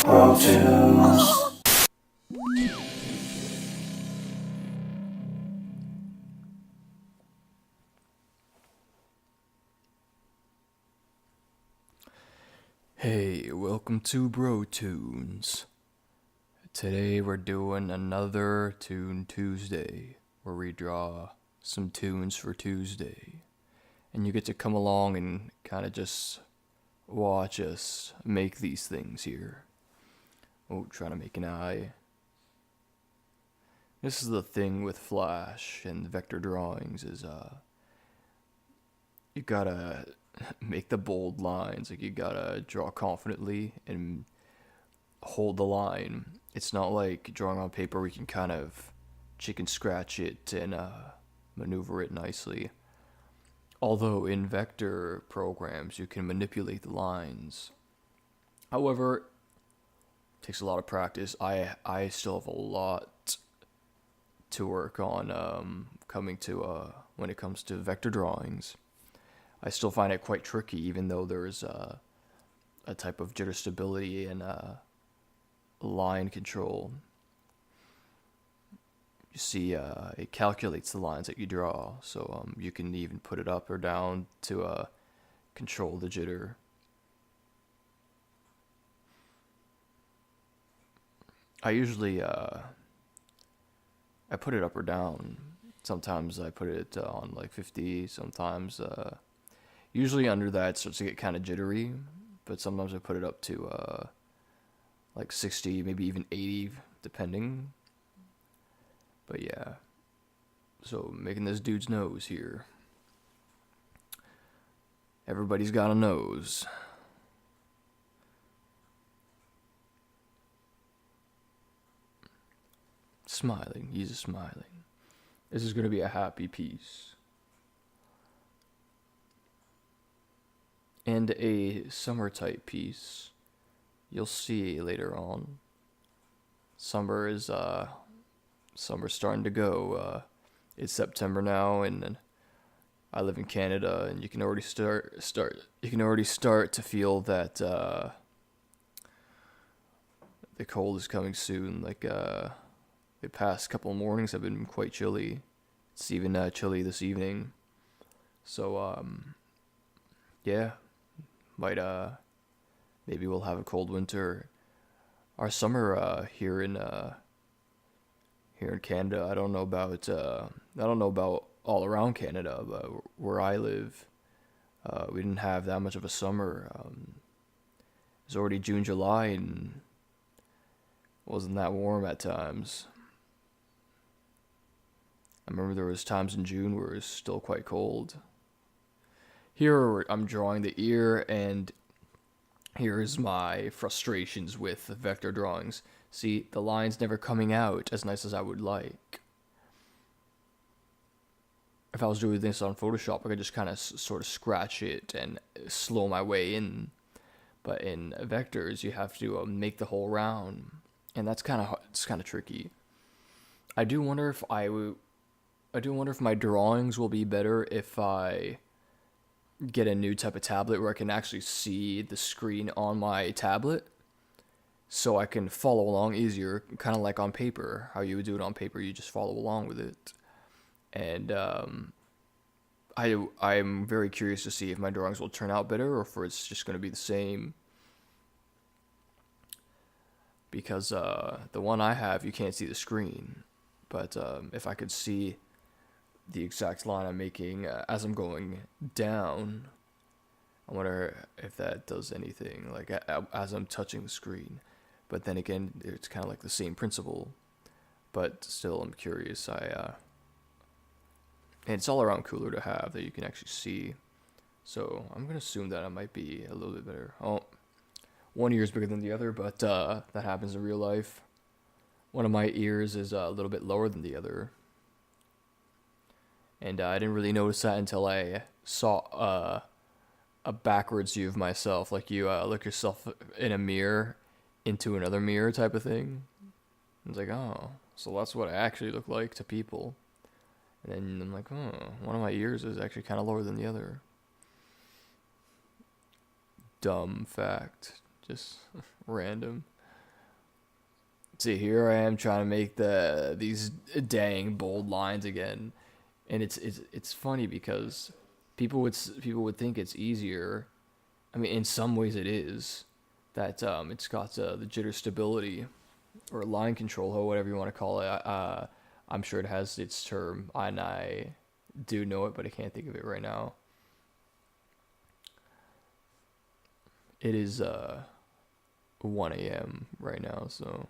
Tunes. Hey, welcome to Tunes. Today we're doing another Toon Tuesday, where we draw some tunes for Tuesday. And you get to come along and kind of just watch us make these things here. Oh, trying to make an eye. This is the thing with Flash and vector drawings is you gotta make the bold lines. Like, you gotta draw confidently and hold the line. It's not like drawing on paper where you can kind of chicken scratch it and maneuver it nicely. Although in vector programs you can manipulate the lines. However, it takes a lot of practice. I still have a lot to work on coming to when it comes to vector drawings. I still find it quite tricky, even though there's a type of jitter stability and line control. You see, it calculates the lines that you draw, so you can even put it up or down to control the jitter. I usually I put it up or down. Sometimes I put it on like 50, sometimes usually under that it starts to get kind of jittery, but sometimes I put it up to like 60, maybe even 80, depending. But yeah, so making this dude's nose here. Everybody's got a nose. Smiling, he's a smiling. This is going to be a happy piece. And a summer type piece. You'll see later on. Summer's starting to go. It's September now, and I live in Canada, and you can already start to feel that the cold is coming soon. Like the past couple of mornings have been quite chilly. It's even chilly this evening. So yeah, might maybe we'll have a cold winter. Our summer here in Canada, I don't know about all around Canada, but where I live, we didn't have that much of a summer. It was already June, July, and wasn't that warm at times. I remember there was times in June where it was still quite cold. Here I'm drawing the ear, and here's my frustrations with vector drawings. See, the line's never coming out as nice as I would like. If I was doing this on Photoshop, I could just kind of sort of scratch it and slow my way in. But in vectors, you have to make the whole round, and it's kind of tricky. I do wonder if my drawings will be better if I get a new type of tablet where I can actually see the screen on my tablet, so I can follow along easier, kind of like on paper. How you would do it on paper, you just follow along with it. And I'm very curious to see if my drawings will turn out better or if it's just going to be the same. Because the one I have, you can't see the screen. But if I could see the exact line I'm making as I'm going down, I wonder if that does anything, like as I'm touching the screen. But then again, it's kind of like the same principle. But still, I'm curious. And it's all around cooler to have that you can actually see. So I'm going to assume that I might be a little bit better. Oh, one ear is bigger than the other, but that happens in real life. One of my ears is a little bit lower than the other. And I didn't really notice that until I saw a backwards view of myself. Like you look yourself in a mirror into another mirror type of thing. I was like, oh, so that's what I actually look like to people. And then I'm like, oh, one of my ears is actually kind of lower than the other. Dumb fact. Just random. So here I am trying to make these dang bold lines again, and it's funny because people would think it's easier. I mean, in some ways it is. That it's got the jitter stability or line control, or whatever you want to call it. I'm sure it has its term, and I do know it, but I can't think of it right now. It is 1 a.m. right now, so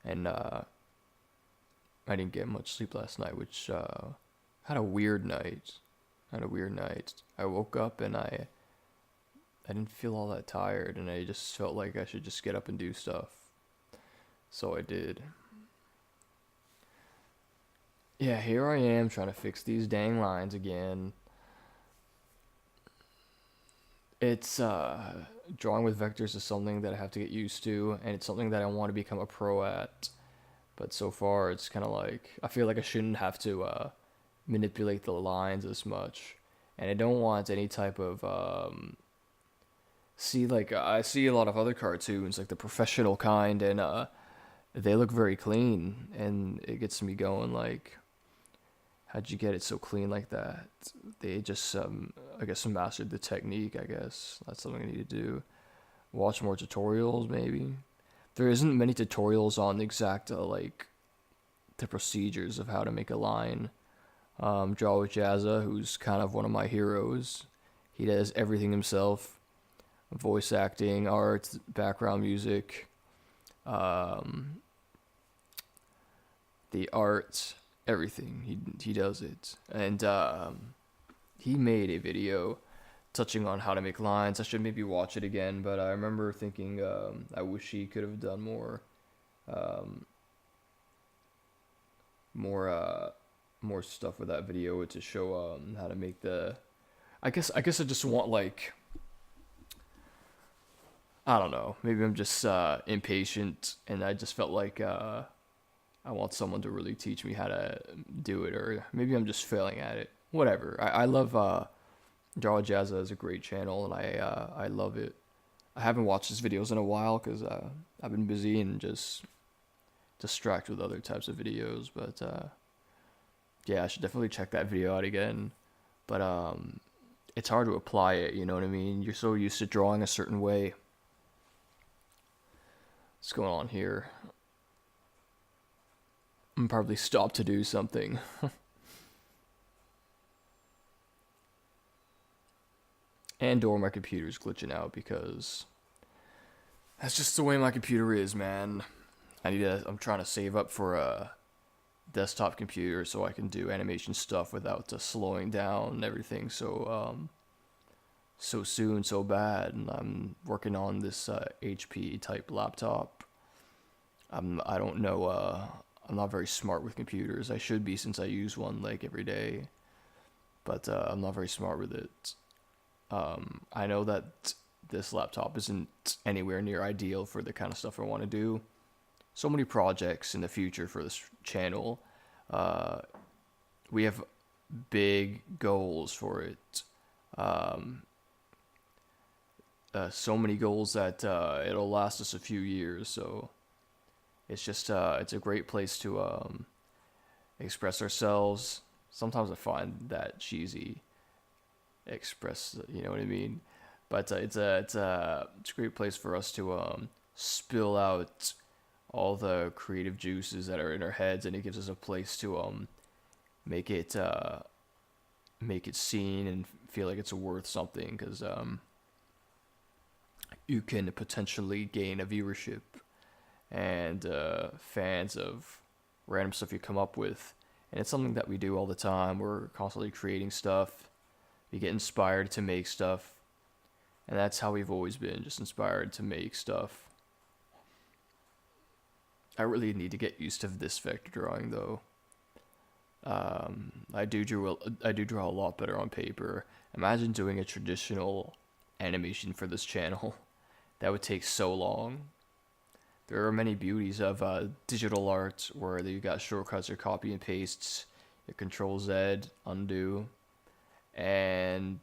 and I didn't get much sleep last night, which had a weird night. Had a weird night. I woke up and I didn't feel all that tired, and I just felt like I should just get up and do stuff. So I did. Yeah, here I am trying to fix these dang lines again. It's drawing with vectors is something that I have to get used to, and it's something that I want to become a pro at. But so far, it's kind of like I feel like I shouldn't have to manipulate the lines as much, and I don't want any type of see, like I see a lot of other cartoons, like the professional kind, and they look very clean, and it gets me going. Like, how'd you get it so clean like that? They just I guess mastered the technique. I guess that's something I need to do. Watch more tutorials, maybe. There isn't many tutorials on the exact like the procedures of how to make a line. Draw with Jazza, who's kind of one of my heroes. He does everything himself: voice acting, art, background music, the art, everything. He does it, and he made a video touching on how to make lines. I should maybe watch it again, but I remember thinking I wish he could have done um, more stuff with that video to show how to make the. I guess I just want, like, I don't know. Maybe I'm just impatient, and I just felt like I want someone to really teach me how to do it, or maybe I'm just failing at it. Whatever. I love Draw Jazza is a great channel, and I love it. I haven't watched his videos in a while because I've been busy and just distracted with other types of videos. But yeah, I should definitely check that video out again. But it's hard to apply it. You know what I mean? You're so used to drawing a certain way. What's going on here? I'm probably stopped to do something. And/or my computer's glitching out because that's just the way my computer is, man. I'm trying to save up for a desktop computer so I can do animation stuff without slowing down and everything so soon, so bad. And I'm working on this HP type laptop. I don't know. I'm not very smart with computers. I should be, since I use one like every day, but I'm not very smart with it. I know that this laptop isn't anywhere near ideal for the kind of stuff I want to do. So many projects in the future for this channel. We have big goals for it. So many goals that it'll last us a few years. So it's just it's a great place to express ourselves. Sometimes I find that cheesy. Express, you know what I mean? But it's a great place for us to spill out all the creative juices that are in our heads, and it gives us a place to make it seen and feel like it's worth something, because you can potentially gain a viewership and fans of random stuff you come up with, and it's something that we do all the time. We're constantly creating stuff. We get inspired to make stuff, and that's how we've always been, just inspired to make stuff. I really need to get used to this vector drawing, though. I do draw a lot better on paper. Imagine doing a traditional animation for this channel. That would take so long. There are many beauties of digital art where you got shortcuts or copy and pastes, your Control Z, undo, and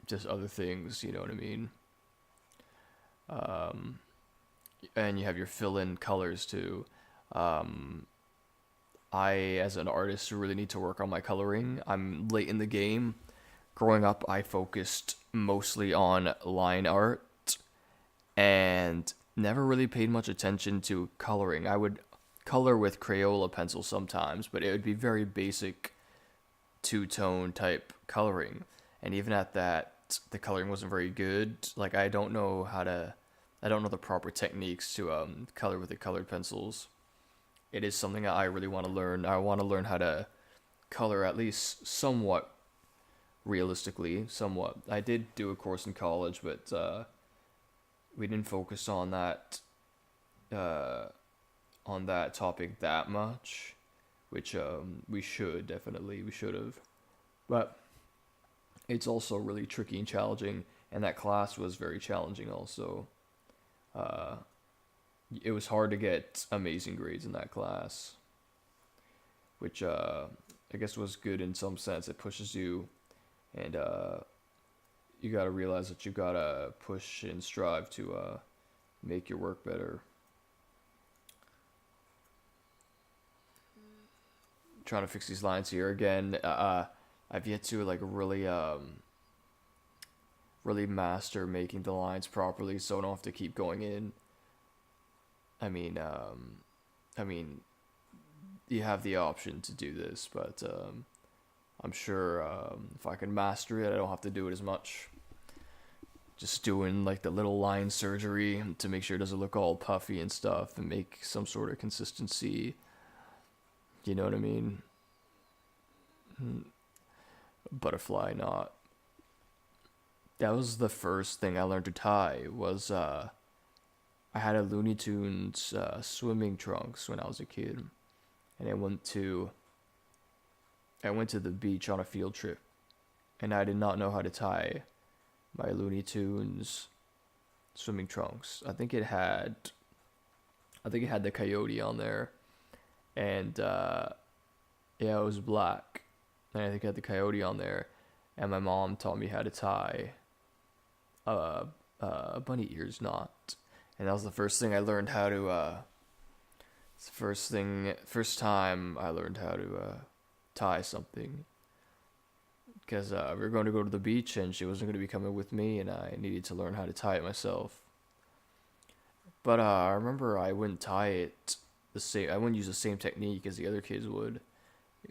just other things, you know what I mean? and you have your fill-in colors too. Um, I, as an artist, really need to work on my coloring. I'm late in the game. Growing up, I focused mostly on line art and never really paid much attention to coloring. I would color with Crayola pencil sometimes, but it would be very basic two-tone type coloring. And even at that, the coloring wasn't very good. Like I don't know the proper techniques to color with the colored pencils. It is something that I really want to learn. I want to learn how to color at least somewhat realistically, somewhat. I did do a course in college, but we didn't focus uh, on that topic that much, which we should have. But it's also really tricky and challenging, and that class was very challenging also. Uh, it was hard to get amazing grades in that class, which I guess was good in some sense. It pushes you, and you gotta realize that you gotta push and strive to make your work better. Trying to fix these lines here again. I've yet to like really master making the lines properly, so I don't have to keep going in. I mean, I mean, you have the option to do this, but I'm sure if I can master it, I don't have to do it as much. Just doing like the little line surgery to make sure it doesn't look all puffy and stuff, and make some sort of consistency. You know what I mean? Butterfly knot. That was the first thing I learned to tie. Was I had a Looney Tunes swimming trunks when I was a kid, and I went to the beach on a field trip, and I did not know how to tie my Looney Tunes swimming trunks. I think it had the coyote on there, and yeah, it was black, and I think it had the coyote on there, and my mom taught me how to tie a bunny ears knot, and that was the first thing I learned how to. It's the first time I learned how to tie something, because we were going to go to the beach, and she wasn't going to be coming with me, and I needed to learn how to tie it myself. But I remember I wouldn't tie it the same. I wouldn't use the same technique as the other kids would.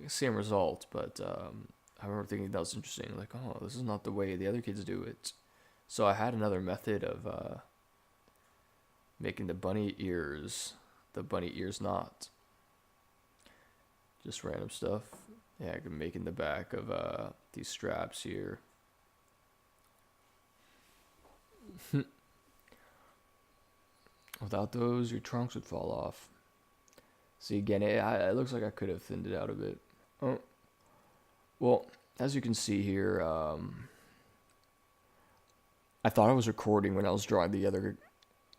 Same result, but I remember thinking that was interesting. Like, oh, this is not the way the other kids do it. So I had another method of making the bunny ears knot. Just random stuff. Yeah, I can make in the back of these straps here. Without those, your trunks would fall off. See, again, it looks like I could have thinned it out a bit. Oh, well, as you can see here, I thought I was recording when I was drawing the other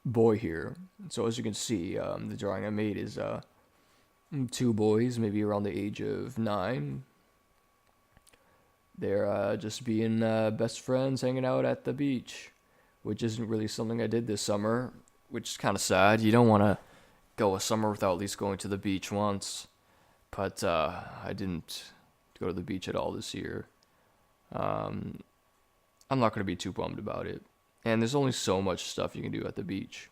boy here. So as you can see, the drawing I made is two boys, maybe around the age of 9. They're just being best friends, hanging out at the beach, which isn't really something I did this summer, which is kind of sad. You don't want to go a summer without at least going to the beach once, but I didn't go to the beach at all this year. Um, I'm not going to be too bummed about it. And there's only so much stuff you can do at the beach.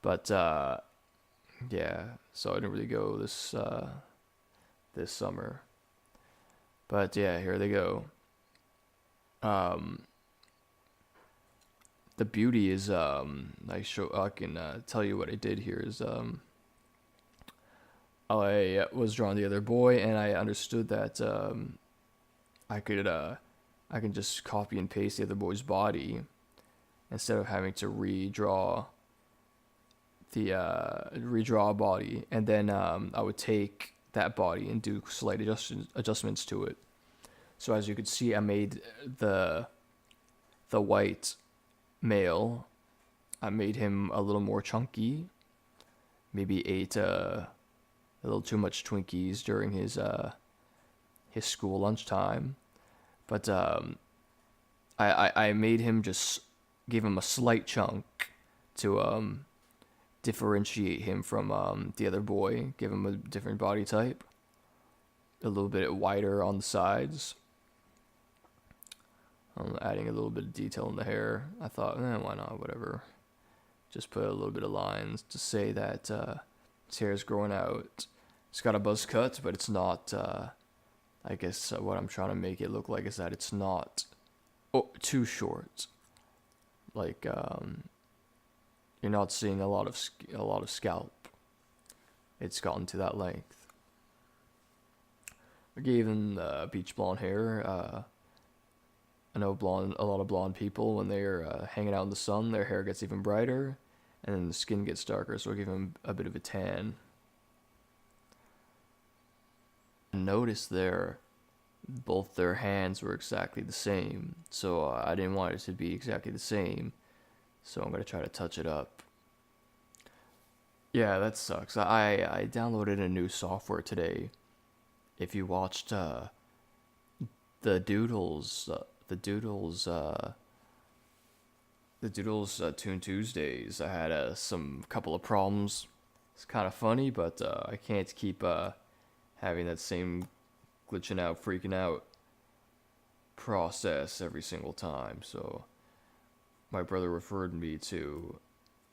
But yeah, so I didn't really go this summer. But yeah, here they go. Um, the beauty is I can tell you what I did here is I was drawing the other boy, and I understood that I could I can just copy and paste the other boy's body instead of having to redraw a body, and then I would take that body and do slight adjustments to it. So as you can see, I made the white male. I made him a little more chunky. Maybe ate a little too much Twinkies during his school lunchtime, but I made him, just gave him a slight chunk to differentiate him from the other boy, give him a different body type, a little bit wider on the sides. Adding a little bit of detail in the hair. I thought, why not? Whatever. Just put a little bit of lines to say that his hair is growing out. It's got a buzz cut, but it's not. I guess what I'm trying to make it look like is that it's not too short. Like you're not seeing a lot of scalp. It's gotten to that length. I gave him beach blonde hair. I know a lot of blonde people, when they're hanging out in the sun, their hair gets even brighter, and then the skin gets darker, so I give them a bit of a tan. Notice both their hands were exactly the same, so I didn't want it to be exactly the same, so I'm going to try to touch it up. Yeah, that sucks. I downloaded a new software today. If you watched the Dudelz Toon Tuesdays, I had some couple of problems. It's kind of funny, but I can't keep having that same glitching out, freaking out process every single time. So my brother referred me to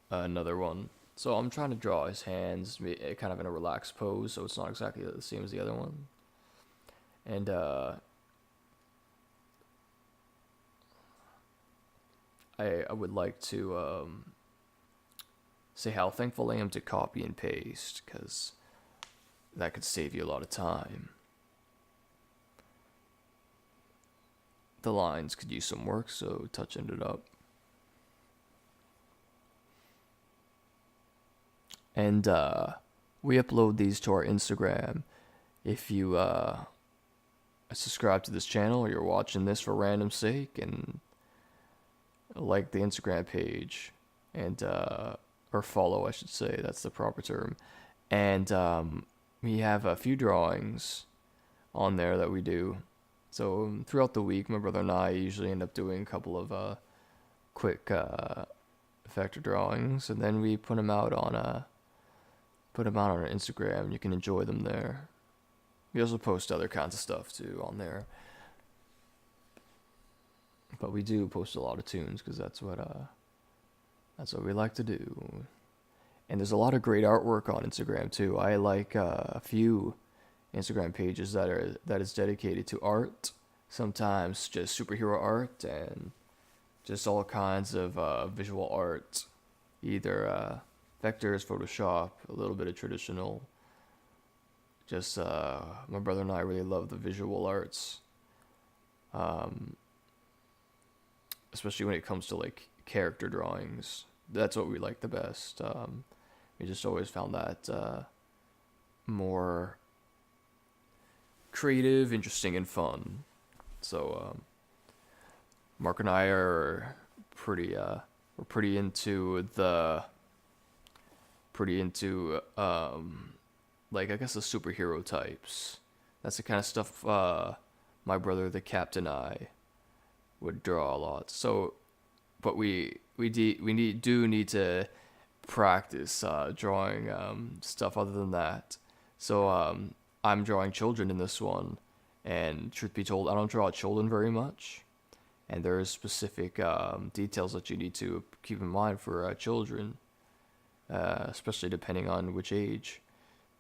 another one. So I'm trying to draw his hands kind of in a relaxed pose, so it's not exactly the same as the other one. And I would like to say how thankful I am to copy and paste, because that could save you a lot of time. The lines could use some work, so touching it up. And we upload these to our Instagram. If you subscribe to this channel, or you're watching this for random sake, and like the Instagram page, and or follow, I should say, that's the proper term. And we have a few drawings on there that we do. So throughout the week, my brother and I usually end up doing a couple of quick effective drawings, and then we put them out on our Instagram. You can enjoy them there. We also post other kinds of stuff too on there, but we do post a lot of tunes because that's what we like to do. And there's a lot of great artwork on Instagram too. I like a few Instagram pages that is dedicated to art. Sometimes just superhero art, and just all kinds of visual art, either vectors, Photoshop, a little bit of traditional. Just my brother and I really love the visual arts, especially when it comes to like character drawings. That's what we like the best. We just always found that more creative, interesting, and fun. So Mark and I are we're pretty into like, I guess, the superhero types. That's the kind of stuff my brother, the Captain, I would draw a lot. So, but we need to practice drawing stuff other than that. So I'm drawing children in this one, and truth be told, I don't draw children very much, and there is specific details that you need to keep in mind for children, especially depending on which age.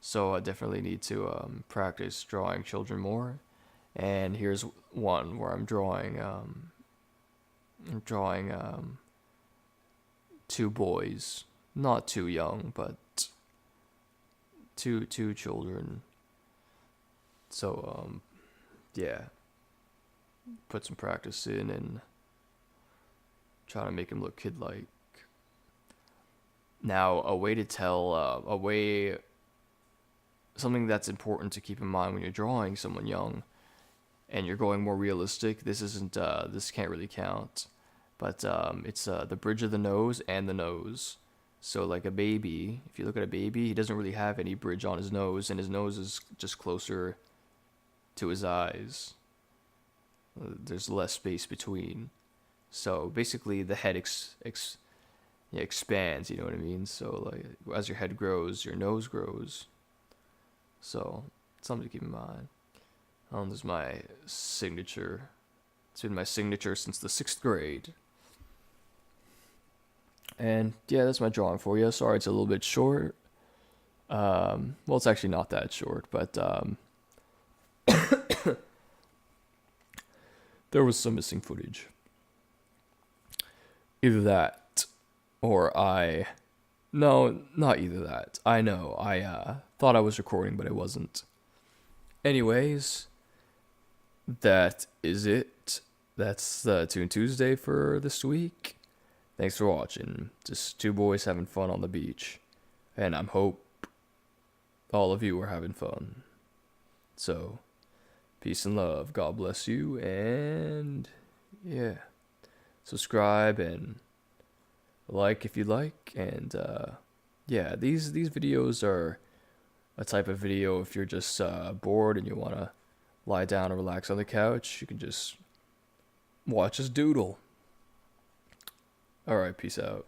So I definitely need to practice drawing children more. And here's one where I'm drawing two boys, not too young, but two children. So yeah, put some practice in and try to make them look kid-like. Now, something that's important to keep in mind when you're drawing someone young and you're going more realistic, this can't really count, but it's the bridge of the nose and the nose. So like a baby, if you look at a baby, he doesn't really have any bridge on his nose, and his nose is just closer to his eyes. There's less space between. So basically the head yeah, expands, you know what I mean? So like as your head grows, your nose grows. So something to keep in mind. This is my signature. It's been my signature since the 6th grade. And yeah, that's my drawing for you. Sorry, it's a little bit short. Well, it's actually not that short, but there was some missing footage. Either that, or I. No, not either that. I know. I thought I was recording, but I wasn't. Anyways, that is it. That's the Toon Tuesday for this week. Thanks for watching. Just two boys having fun on the beach. And I hope all of you are having fun. So, peace and love. God bless you. And yeah, subscribe and like if you like. And yeah, these videos are a type of video if you're just bored and you want to lie down or relax on the couch. You can just watch us doodle. Alright, peace out.